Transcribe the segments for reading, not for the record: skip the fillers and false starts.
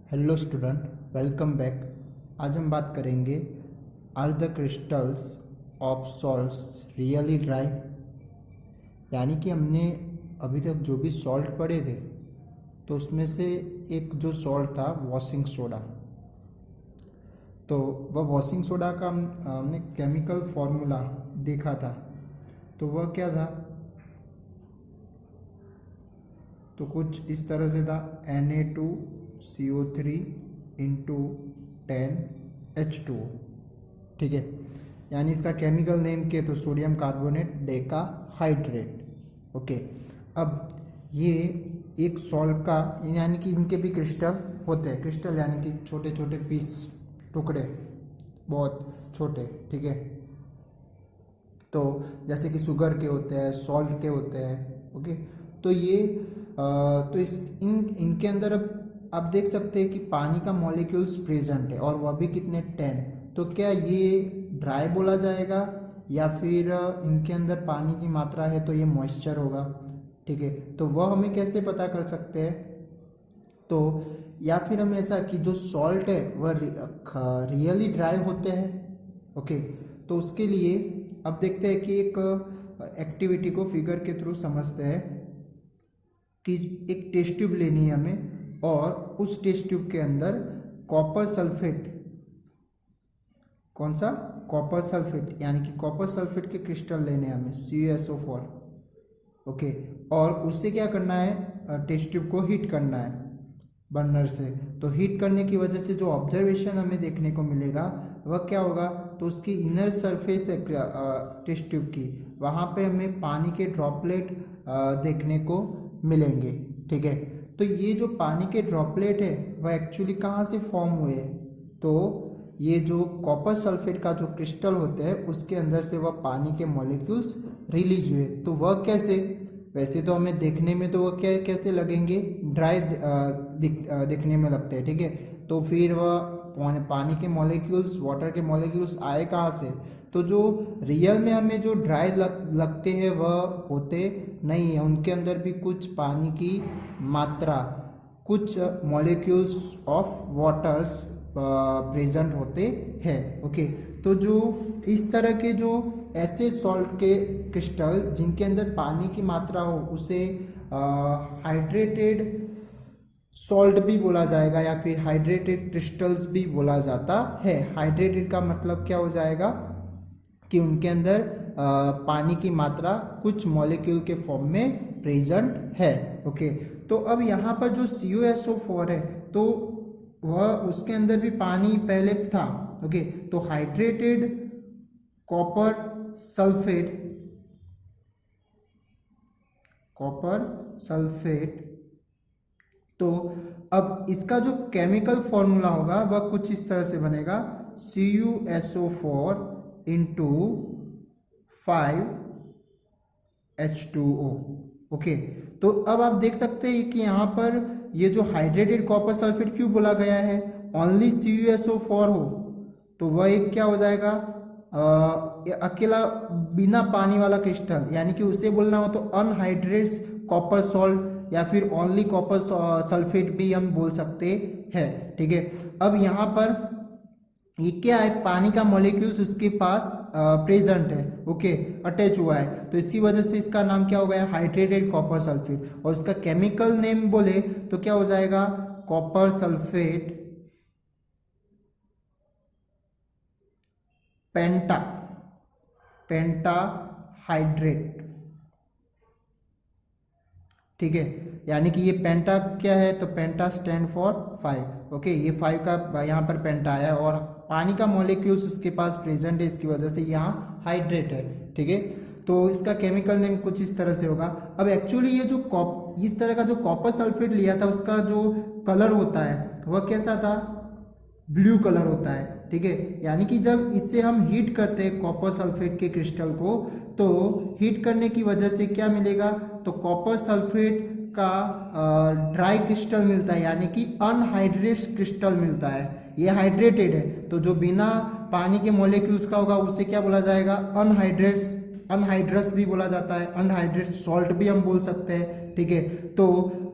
Hello student, welcome back. आज हम बात करेंगे are the crystals of salts really dry. यानी कि हमने अभी तक जो भी सॉल्ट पढ़े थे तो उसमें से एक जो सॉल्ट था वॉशिंग सोडा। तो वह वॉशिंग सोडा का हमने केमिकल फॉर्मूला देखा था। तो वह क्या था? तो कुछ इस तरह से था Na2CO3 इंटू 10H2O। ठीक है, यानी इसका केमिकल नेम के तो sodium carbonate Deka hydrate. Okay, अब ये एक सॉल्ट का यानी कि इनके भी क्रिस्टल होते हैं। क्रिस्टल यानी कि छोटे छोटे पीस, टुकड़े, बहुत छोटे। ठीक है, तो जैसे कि शुगर के होते हैं, सॉल्ट के होते हैं। ओके, तो ये तो इस इनके अंदर अब आप देख सकते हैं कि पानी का मॉलिक्यूल्स प्रेजेंट है और वह भी कितने 10। तो क्या ये ड्राई बोला जाएगा या फिर इनके अंदर पानी की मात्रा है तो ये मॉइस्चर होगा। ठीक है, तो वह हमें कैसे पता कर सकते हैं? तो या फिर हम ऐसा कि जो सॉल्ट है वह रियली ड्राई होते हैं। ओके, तो उसके लिए अब देखते हैं कि एक एक्टिविटी को फिगर के थ्रू समझते हैं कि एक टेस्ट ट्यूब लेनी है हमें और उस टेस्ट ट्यूब के अंदर कॉपर सल्फेट, कौन सा? कॉपर सल्फेट, यानी कि कॉपर सल्फेट के क्रिस्टल लेने हैं हमें CuSO4। ओके, और उससे क्या करना है? टेस्ट ट्यूब को हीट करना है बर्नर से। तो हीट करने की वजह से जो ऑब्जर्वेशन हमें देखने को मिलेगा वह क्या होगा? तो उसकी इनर सरफेस है टेस्ट ट्यूब की, वहाँ पे हमें पानी के ड्रॉपलेट देखने को मिलेंगे। ठीक है, तो ये जो पानी के ड्रॉपलेट है वह एक्चुअली कहाँ से फॉर्म हुए हैं? तो ये जो कॉपर सल्फेट का जो क्रिस्टल होते हैं उसके अंदर से वह पानी के मॉलिक्यूल्स रिलीज हुए। तो वह कैसे? वैसे तो हमें देखने में तो वह कैसे लगेंगे? ड्राई दिखने में लगते हैं। ठीक है, तो फिर वह पानी के मॉलिक्यूल्स, वाटर के मॉलिक्यूल्स आए कहाँ से? तो जो रियल में हमें जो ड्राई लगते हैं वह होते नहीं है, उनके अंदर भी कुछ पानी की मात्रा, कुछ मॉलिक्यूल्स ऑफ वाटर्स प्रेजेंट होते हैं। ओके, तो जो इस तरह के जो ऐसे सॉल्ट के क्रिस्टल जिनके अंदर पानी की मात्रा हो उसे हाइड्रेटेड सॉल्ट भी बोला जाएगा या फिर हाइड्रेटेड क्रिस्टल्स भी बोला जाता है। हाइड्रेटेड का मतलब क्या हो जाएगा कि उनके अंदर पानी की मात्रा कुछ मॉलिक्यूल के फॉर्म में प्रेजेंट है। ओके, तो अब यहाँ पर जो CuSO4 है तो वह उसके अंदर भी पानी पहले था। ओके, तो हाइड्रेटेड कॉपर सल्फेट, तो अब इसका जो केमिकल फॉर्मूला होगा वह कुछ इस तरह से बनेगा CuSO4 इंटू 5H2O। ओके, तो अब आप देख सकते हैं कि यहाँ पर ये जो हाइड्रेटेड कॉपर सल्फेट क्यों बोला गया है? ओनली CuSO4 हो तो वह एक क्या हो जाएगा? अकेला बिना पानी वाला क्रिस्टल, यानी कि उसे बोलना हो तो अनहाइड्रेट्स कॉपर सॉल्ट या फिर ओनली कॉपर सल्फेट भी हम बोल सकते हैं। ठीक है, अब यहाँ पर ये क्या है? पानी का मॉलिक्यूल्स उसके पास प्रेजेंट है। ओके, अटैच हुआ है, तो इसकी वजह से इसका नाम क्या हो गया? Hydrated copper sulphate. और इसका केमिकल नेम बोले तो क्या हो जाएगा? Copper sulphate pentahydrate. ठीक है, यानी कि ये पेंटा क्या है? तो पेंटा स्टैंड फॉर 5। ओके, ये 5 का यहाँ पर पेंटा आया है और पानी का मॉलिक्यूल्स उसके पास प्रेजेंट है, इसकी वजह से यहाँ हाइड्रेट है। ठीक है, तो इसका केमिकल नेम कुछ इस तरह से होगा। अब एक्चुअली ये जो इस तरह का जो कॉपर सल्फेट लिया था उसका जो कलर होता है वह कैसा था? ब्लू कलर होता है। ठीक है, यानी कि जब इससे हम हीट करते हैं कॉपर सल्फेट के क्रिस्टल को तो हीट करने की वजह से क्या मिलेगा? तो कॉपर सल्फेट का ड्राई क्रिस्टल मिलता है, यानी कि अनहाइड्रेट क्रिस्टल मिलता है। ये हाइड्रेटेड है तो जो बिना पानी के मॉलिक्यूल्स का होगा उसे क्या बोला जाएगा? अनहाइड्रस भी बोला जाता है, अनहाइड्रेट सॉल्ट भी हम बोल सकते हैं। ठीक है, तो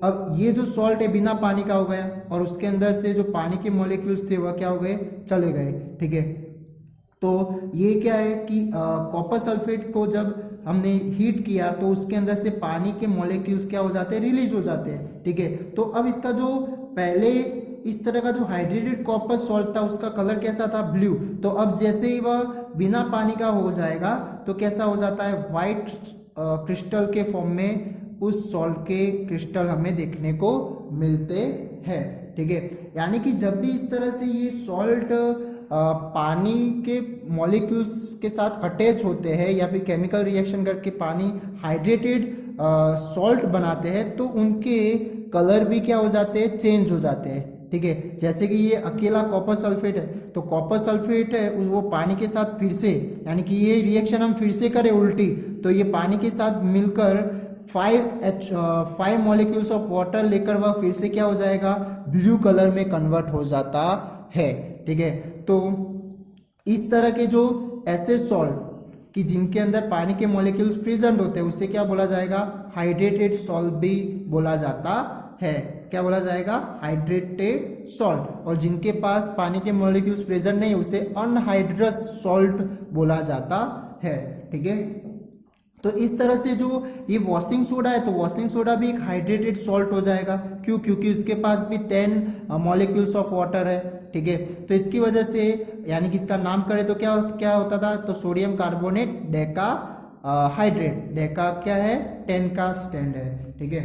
अब ये जो सॉल्ट है बिना पानी का हो गया और उसके अंदर से जो पानी के मॉलिक्यूल्स थे वह क्या हो गए, चले गए। ठीक है, तो ये क्या है कि कॉपर सल्फेट को जब हमने हीट किया तो उसके अंदर से पानी के मॉलिक्यूल्स क्या हो जाते हैं, रिलीज हो जाते हैं। ठीक है, तो अब इसका जो पहले इस तरह का जो हाइड्रेटेड कॉपर सॉल्ट था उसका कलर कैसा था, ब्लू। तो अब जैसे ही वह बिना पानी का हो जाएगा तो कैसा हो जाता है, वाइट क्रिस्टल के फॉर्म में उस सॉल्ट के क्रिस्टल हमें देखने को मिलते हैं। ठीक है, यानी कि जब भी इस तरह से ये सॉल्ट पानी के मॉलिक्यूल्स के साथ अटैच होते हैं या फिर केमिकल रिएक्शन करके पानी हाइड्रेटेड सॉल्ट बनाते हैं तो उनके कलर भी क्या हो जाते हैं, चेंज हो जाते हैं। ठीक है, जैसे कि ये अकेला कॉपर सल्फेट है तो कॉपर सल्फेट है वो पानी के साथ फिर से, यानी कि ये रिएक्शन हम फिर से करें उल्टी तो ये पानी के साथ मिलकर 5 मॉलिक्यूल्स ऑफ वाटर लेकर वह फिर से क्या हो जाएगा, ब्लू कलर में कन्वर्ट हो जाता है। ठीक है, तो इस तरह के जो ऐसे सॉल्ट कि जिनके अंदर पानी के मॉलिक्यूल्स प्रेजेंट होते हैं उसे क्या बोला जाएगा, हाइड्रेटेड सॉल्ट भी बोला जाता है। क्या बोला जाएगा, हाइड्रेटेड सॉल्ट। और जिनके पास पानी के मॉलिक्यूल्स प्रेजेंट नहीं उसे अनहाइड्रस सॉल्ट बोला जाता है। ठीक है, तो इस तरह से जो ये वॉशिंग सोडा है तो वॉशिंग सोडा भी एक हाइड्रेटेड सॉल्ट हो जाएगा। क्यों, क्योंकि इसके पास भी 10 मॉलिक्यूल्स ऑफ वाटर है। ठीक है, तो इसकी वजह से यानी कि इसका नाम करें तो क्या क्या होता था, तो sodium carbonate Deka hydrate, Deka क्या है, 10 का स्टैंड है। ठीक है,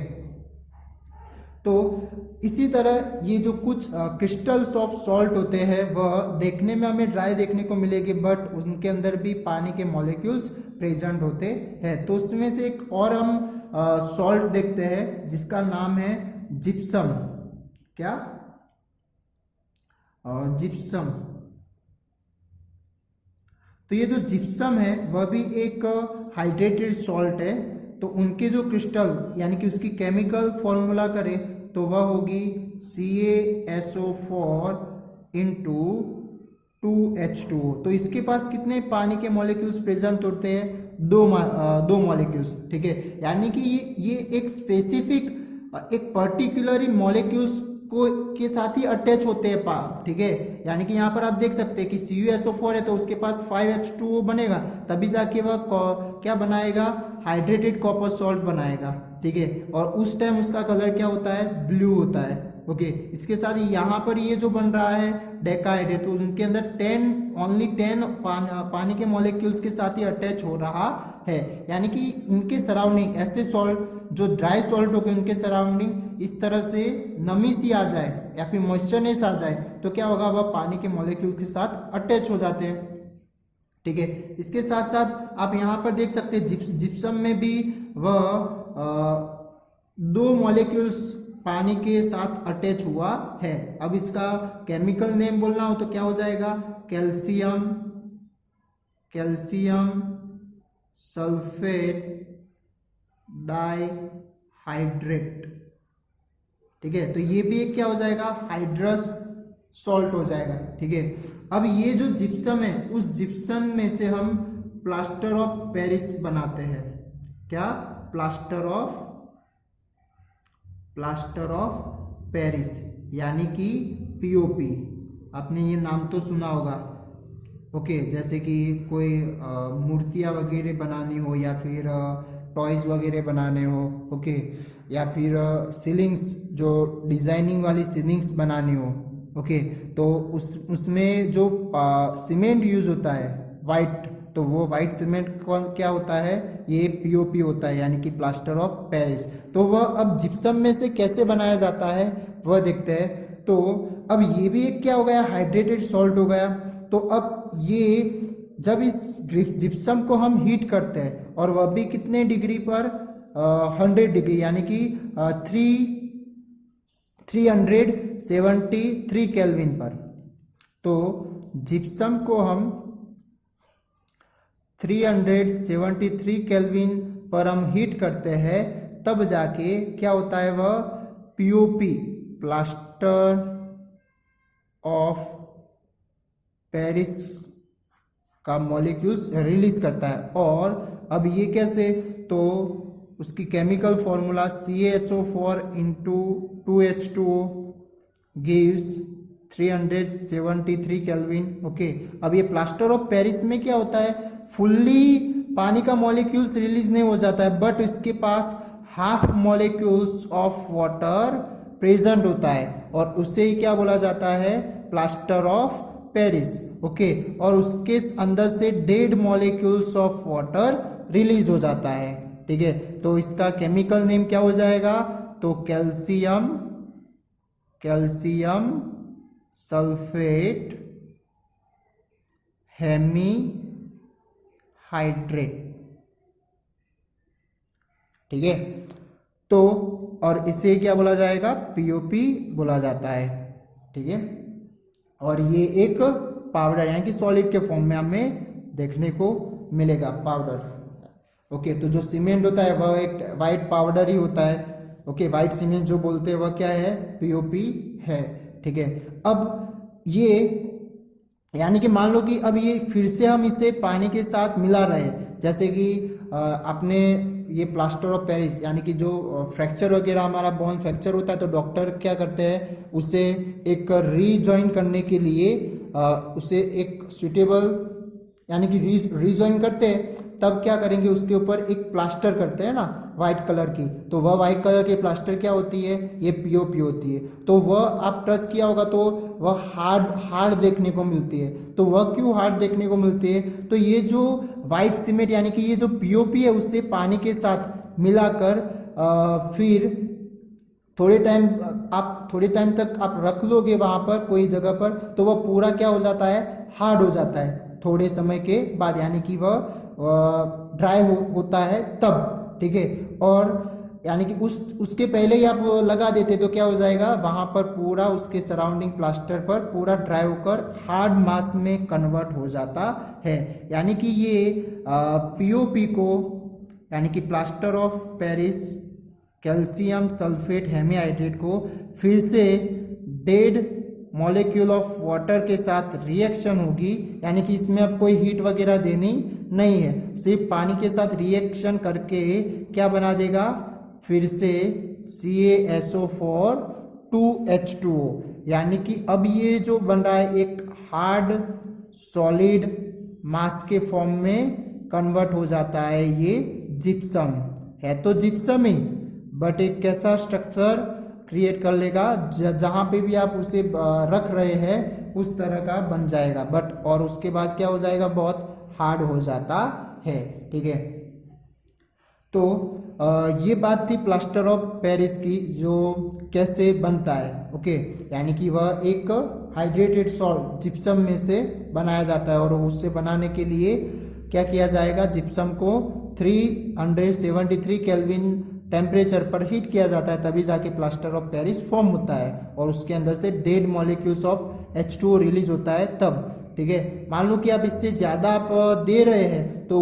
तो इसी तरह ये जो कुछ क्रिस्टल्स ऑफ सॉल्ट होते हैं वह देखने में हमें ड्राई देखने को मिलेगी बट उनके अंदर भी पानी के मॉलिक्यूल्स प्रेजेंट होते हैं। तो उसमें से एक और हम सॉल्ट देखते हैं जिसका नाम है जिप्सम। क्या, जिप्सम। तो ये जो जिप्सम है वह भी एक हाइड्रेटेड सॉल्ट है। तो उनके जो क्रिस्टल यानी कि उसकी केमिकल फॉर्मूला करें तो वह होगी CaSO4 इंटू 2H2O। तो इसके पास कितने पानी के मॉलिक्यूल्स प्रेजेंट होते हैं, दो मॉलिक्यूल्स। ठीक है, यानी कि ये एक स्पेसिफिक एक पर्टिकुलर मॉलिक्यूल्स को के साथ ही अटैच होते हैं ठीक है, यानी कि यहाँ पर आप देख सकते हैं कि CuSO4 है तो उसके पास 5H2O बनेगा तभी जाके वह क्या बनाएगा, हाइड्रेटेड कॉपर सॉल्ट बनाएगा। ठीक है, और उस टाइम उसका कलर क्या होता है, ब्लू होता है। ओके, इसके साथ यहाँ पर ये जो बन रहा है डेकाइड है तो उनके अंदर ओनली 10 पानी के मॉलिक्यूल्स के साथ ही अटैच हो रहा है। यानी कि इनके सराउंडिंग ऐसे सॉल्ट जो ड्राई सॉल्ट हो गए उनके सराउंडिंग इस तरह से नमी सी आ जाए या फिर मॉइस्चरनेस आ जाए तो क्या होगा, वह पानी के मॉलिक्यूल्स के साथ अटैच हो जाते हैं। ठीक है, इसके साथ साथ आप यहाँ पर देख सकते हैं जिप्सम में भी वह 2 मॉलिक्यूल्स पानी के साथ अटैच हुआ है। अब इसका केमिकल नेम बोलना हो तो क्या हो जाएगा, कैल्शियम सल्फेट डाइहाइड्रेट। ठीक है, तो ये भी एक क्या हो जाएगा, हाइड्रस सॉल्ट हो जाएगा। ठीक है, अब ये जो जिप्सम है उस जिप्सम में से हम प्लास्टर ऑफ पेरिस बनाते हैं। क्या, प्लास्टर ऑफ पेरिस यानी कि POP। आपने ये नाम तो सुना होगा। ओके, जैसे कि कोई मूर्तियाँ वगैरह बनानी हो या फिर टॉयज वगैरह बनाने हो। ओके, या फिर सीलिंग्स जो डिजाइनिंग वाली सीलिंग्स बनानी हो। ओके, तो उसमें जो सीमेंट यूज होता है वाइट, तो वो वाइट सीमेंट कौन क्या होता है, ये POP होता है यानी कि प्लास्टर ऑफ पेरिस। तो वह अब जिप्सम में से कैसे बनाया जाता है वह देखते हैं। तो अब ये भी एक क्या हो गया, हाइड्रेटेड सॉल्ट हो गया। तो अब ये जब इस जिप्सम को हम हीट करते हैं और वह भी कितने डिग्री पर, 100 डिग्री यानी कि 373 केल्विन पर। तो जिप्सम को हम 373 केल्विन पर हम हीट करते हैं तब जाके क्या होता है, वह POP प्लास्टर ऑफ पेरिस का मॉलिक्यूल्स रिलीज करता है। और अब ये कैसे, तो उसकी chemical formula CaSO4 into 2H2O gives 373 kelvin. Okay, अब ये प्लास्टर ऑफ पेरिस में क्या होता है, फुल्ली पानी का मॉलिक्यूल्स रिलीज नहीं हो जाता है, बट इसके पास half molecules of water present होता है और उसे ही क्या बोला जाता है, प्लास्टर ऑफ पेरिस। ओके, और उसके अंदर से dead molecules of water release हो जाता है। ठीक है, तो इसका केमिकल नेम क्या हो जाएगा, तो कैल्शियम सल्फेट हेमीहाइड्रेट। ठीक है, तो और इसे क्या बोला जाएगा, POP बोला जाता है। ठीक है, और ये एक पाउडर यानी कि सॉलिड के फॉर्म में हमें देखने को मिलेगा, पाउडर। ओके, तो जो सीमेंट होता है वह एक वाइट पाउडर ही होता है। ओके, वाइट सीमेंट जो बोलते हैं वह क्या है, POP है। ठीक है, अब ये यानी कि मान लो कि अब ये फिर से हम इसे पानी के साथ मिला रहे हैं, जैसे कि आपने ये प्लास्टर ऑफ पेरिस यानी कि जो फ्रैक्चर वगैरह हमारा बोन फ्रैक्चर होता है तो डॉक्टर क्या करते हैं, उसे एक रीजॉइन करने के लिए उसे एक सुटेबल यानी कि रीजॉइन करते हैं, तब क्या करेंगे, उसके ऊपर एक प्लास्टर करते हैं ना वाइट कलर की, तो वह वाइट कलर की प्लास्टर क्या होती है, ये POP होती है। तो वह आप टच किया होगा तो वह हार्ड देखने को मिलती है। तो वह क्यों हार्ड देखने को मिलती है, तो ये जो वाइट सीमेंट यानी कि ये जो POP है उससे पानी के साथ मिलाकर फिर थोड़े टाइम तक आप रख लोगे वहां पर कोई जगह पर, तो वह पूरा क्या हो जाता है, हार्ड हो जाता है थोड़े समय के बाद, यानी कि वह ड्राई होता है तब। ठीक है, और यानी कि उसके पहले ही आप लगा देते तो क्या हो जाएगा, वहां पर पूरा उसके सराउंडिंग प्लास्टर पर पूरा ड्राई होकर हार्ड मास में कन्वर्ट हो जाता है। यानी कि ये POP को यानी कि plaster of Paris calcium sulphate hemihydrate को फिर से डेड मॉलिक्यूल ऑफ वाटर के साथ रिएक्शन होगी, यानी कि इसमें अब कोई हीट वगैरह देनी नहीं है, सिर्फ पानी के साथ रिएक्शन करके क्या बना देगा, फिर से CaSO4 2H2O, यानी कि अब ये जो बन रहा है एक हार्ड सॉलिड मास के फॉर्म में कन्वर्ट हो जाता है। ये जिप्सम है तो जिप्सम ही, बट एक कैसा स्ट्रक्चर क्रिएट कर लेगा, जहां पे भी आप उसे रख रहे हैं उस तरह का बन जाएगा, बट और उसके बाद क्या हो जाएगा, बहुत हार्ड हो जाता है। ठीक है, तो ये बात थी प्लास्टर ऑफ पेरिस की, जो कैसे बनता है। ओके, यानी कि वह एक हाइड्रेटेड सॉल्ट जिप्सम में से बनाया जाता है और उससे बनाने के लिए क्या किया जाएगा, जिप्सम को 373 केल्विन टेम्परेचर पर हीट किया जाता है, तभी जाके प्लास्टर ऑफ पेरिस फॉर्म होता है और उसके अंदर से dead molecules of H2O release होता है तब। ठीक है, मान लो कि आप इससे ज़्यादा आप दे रहे हैं तो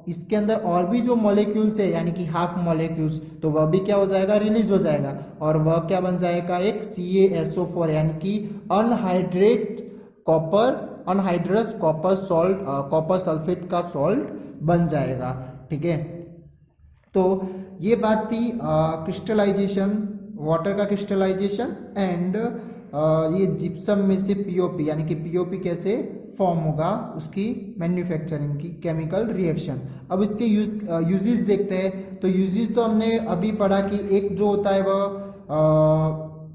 इसके अंदर और भी जो मॉलिक्यूल्स है यानी कि हाफ मॉलिक्यूल्स, तो वह भी क्या हो जाएगा, रिलीज हो जाएगा और वह क्या बन जाएगा, एक CaSO4 यानी कि अनहाइड्रस कॉपर सल्फेट का सॉल्ट बन जाएगा। ठीक है, तो ये बात थी क्रिस्टलाइजेशन, वाटर का क्रिस्टलाइजेशन एंड ये जिप्सम में से POP यानी कि POP कैसे फॉर्म होगा, उसकी मैन्युफैक्चरिंग की केमिकल रिएक्शन। अब इसके यूजेस देखते हैं। तो यूजेस तो हमने अभी पढ़ा कि एक जो होता है वह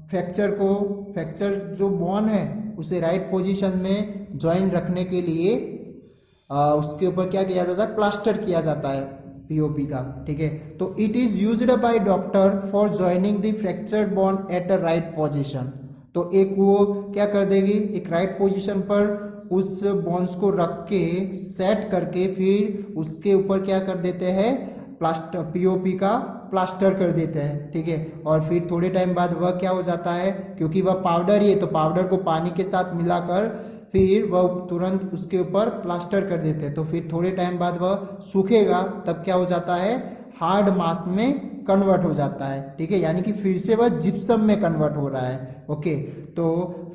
फ्रैक्चर जो बॉन है उसे राइट पोजीशन में ज्वाइन रखने के लिए उसके ऊपर क्या किया जाता है, प्लास्टर किया जाता है POP का। ठीक है, तो it is used by doctor for joining the fractured bone at a right position. तो एक वो क्या कर देगी, एक राइट पोजीशन पर उस बॉन्स को रख के सेट करके फिर उसके ऊपर क्या कर देते हैं, प्लास्टर POP का प्लास्टर कर देते हैं। ठीक है, और फिर थोड़े टाइम बाद वह क्या हो जाता है, क्योंकि वह पाउडर ही है तो पाउडर को पानी के साथ मिलाकर फिर वह तुरंत उसके ऊपर प्लास्टर कर देते हैं। तो फिर थोड़े टाइम बाद वह सूखेगा, तब क्या हो जाता है, हार्ड मास में कन्वर्ट हो जाता है। ठीक है, यानी कि फिर से वह जिप्सम में कन्वर्ट हो रहा है। ओके, तो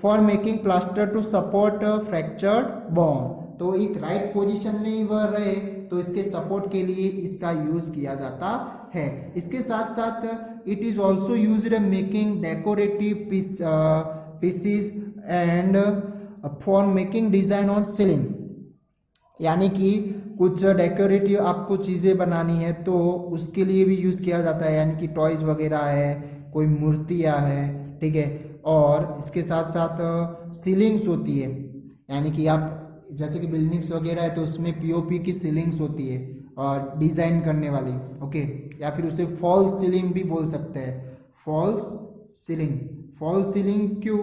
for making plaster to support fractured bone, तो एक राइट पोजीशन में ही वह रहे तो इसके सपोर्ट के लिए इसका यूज किया जाता है। इसके साथ साथ it is also used making decorative pieces and for making design on ceiling, यानी कि कुछ डेकोरेटिव आपको चीज़ें बनानी है तो उसके लिए भी यूज़ किया जाता है, यानी कि टॉयज़ वगैरह है, कोई मूर्तियाँ है, ठीक है। और इसके साथ साथ सीलिंग्स होती है, यानी कि आप जैसे कि बिल्डिंग्स वगैरह है तो उसमें पीओपी की सीलिंग्स होती है और डिज़ाइन करने वाली, ओके, या फिर उसे फॉल्स सीलिंग भी बोल सकते हैं। फॉल्स सीलिंग, फॉल्स सीलिंग क्यों?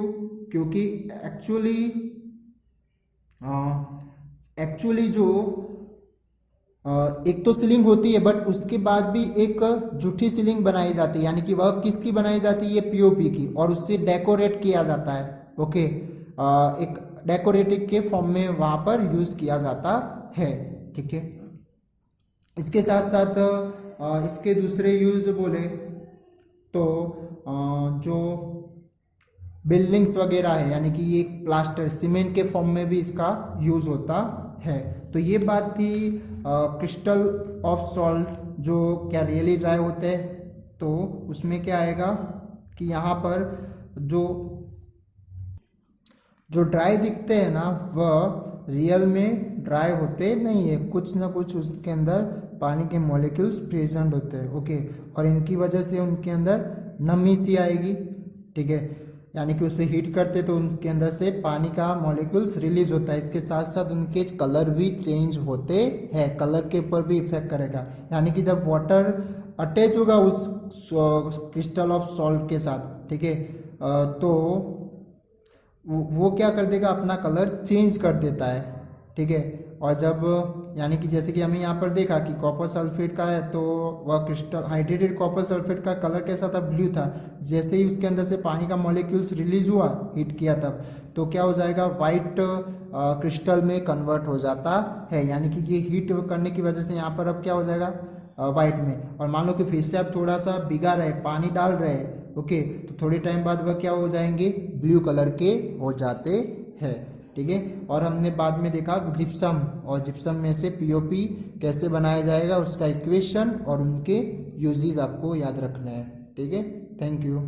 क्योंकि एक्चुअली जो एक तो सीलिंग होती है बट उसके बाद भी एक झूठी सीलिंग बनाई जाती है, यानी कि वह किसकी बनाई जाती है? ये पीओपी की, और उससे डेकोरेट किया जाता है, ओके, एक डेकोरेटिव के फॉर्म में वहाँ पर यूज किया जाता है, ठीक है। इसके साथ साथ इसके दूसरे यूज बोले तो जो बिल्डिंग्स वगैरह है, यानी कि ये प्लास्टर सीमेंट के फॉर्म में भी इसका यूज होता है। तो ये बात थी क्रिस्टल ऑफ सॉल्ट जो क्या रियली ड्राई होते हैं, तो उसमें क्या आएगा कि यहाँ पर जो ड्राई दिखते हैं ना वह रियल में ड्राई होते नहीं है, कुछ ना कुछ उसके अंदर पानी के मॉलिक्यूल्स प्रेजेंट होते हैं, ओके, और इनकी वजह से उनके अंदर नमी सी आएगी, ठीक है, यानी कि उसे हीट करते तो उनके अंदर से पानी का मॉलिक्यूल्स रिलीज होता है। इसके साथ साथ उनके कलर भी चेंज होते हैं, कलर के ऊपर भी इफेक्ट करेगा, यानी कि जब वाटर अटैच होगा उस क्रिस्टल ऑफ सॉल्ट के साथ, ठीक है, तो वो क्या कर देगा, अपना कलर चेंज कर देता है, ठीक है। और जब यानी कि जैसे कि हमें यहाँ पर देखा कि कॉपर सल्फेट का है तो वह क्रिस्टल हाइड्रेटेड कॉपर सल्फेट का कलर कैसा था? ब्लू था। जैसे ही उसके अंदर से पानी का मॉलिक्यूल्स रिलीज हुआ, हीट किया तब, तो क्या हो जाएगा? वाइट क्रिस्टल में कन्वर्ट हो जाता है, यानी कि ये हीट करने की वजह से यहाँ पर अब क्या हो जाएगा? वाइट में। और मान लो कि फिर से आप थोड़ा सा भिगा रहे, पानी डाल रहे, ओके, तो थोड़े टाइम बाद वह क्या हो जाएंगे? ब्लू कलर के हो जाते हैं, ठीक है। और हमने बाद में देखा जिप्सम, और जिप्सम में से पीओपी कैसे बनाया जाएगा, उसका इक्वेशन और उनके यूजेस आपको याद रखना है, ठीक है। Thank you.